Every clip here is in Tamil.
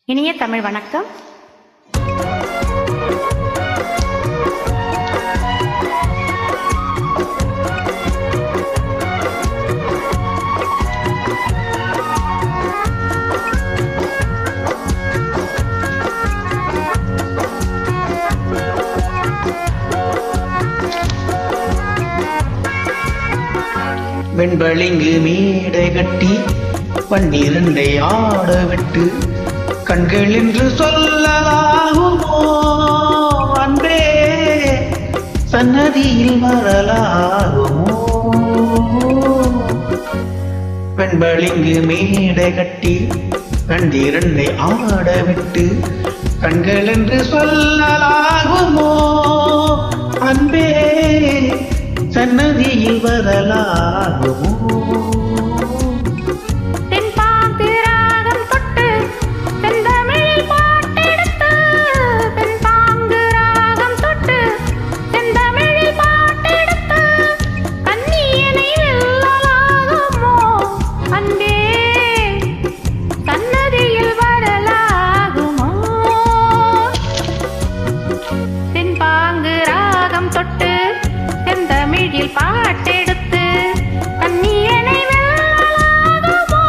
இனிய தமிழ் வணக்கம். வெண்பளிங்கு மேடை கட்டி 12 ஆட விட்டு கண்கள் என்று சொல்லலாகுமோ அன்பே, சன்னதியில் வரலாகுமோ? வெண்பளிங்கு மேடை கட்டி 12 ஆட விட்டு கண்கள் என்று சொல்லலாகுமோ அன்பே, சன்னதியில் வரலாகுமோ? பாட்டெடுத்து கண்ணியனை வெல்லலாகுமோ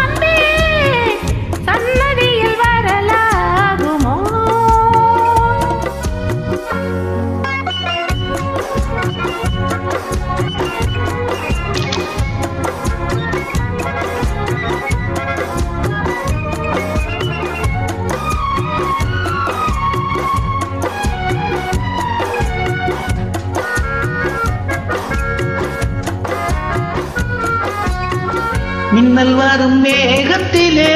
அன்பே, சன்னதியில் வரலாகுமோ? மின்னல் வரும் மேகத்திலே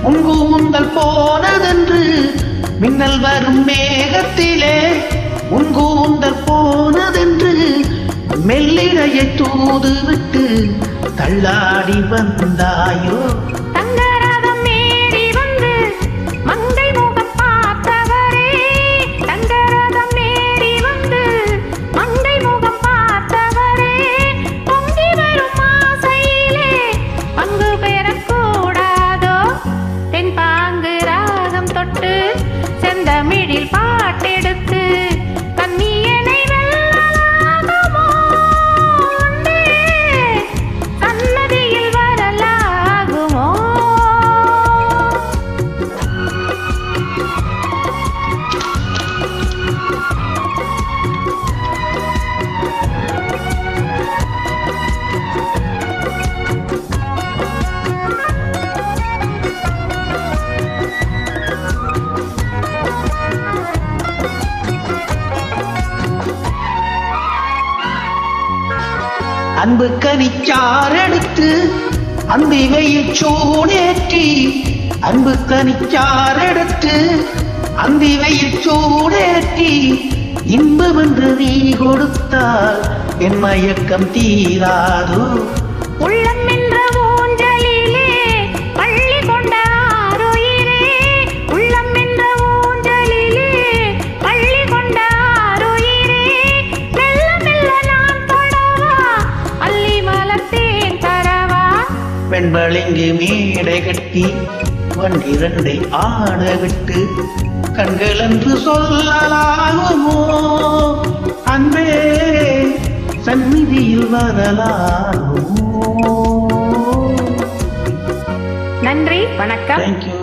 உங்கூந்தல் போனதென்று, மின்னல் வரும் மேகத்திலே உங்கூந்தல் போனதென்று மெல்லிடையை தூது விட்டு தள்ளாடி வந்தாயோ? பாட்டெடுத்து கண்ணியனை வெல்லலாகுமோ அன்பே, சன்னதியில் வரலாகுமோ? அன்பு கனிச்சாரெடுத்து அன்பி வெயில் சூடேற்றி, அன்பு கனிச்சாரெடுத்து அன்பி வெயில் சூடேற்றி இன்பம் என்று நீ கொடுத்தால் என் மயக்கம் தீராதோ? உள்ளம் என்ற ஊஞ்சலிலே பள்ளி கொண்ட ஆருயிரே, உள்ளம் என்ற ஊஞ்சலிலே பள்ளி கொண்ட ஆருயிரே, மெல்ல மெல்ல நான் தொடவா அள்ளி மலர்த்தேன் தரவா? வெண்பளிங்கு மேடை கட்டி 12 ஆட விட்டு கண்கள் என்று சொல்லலாகுமோ அன்பே, சந்நிதியில் வரலாகுமோ? நன்றி, வணக்கம். தேங்க்யூ.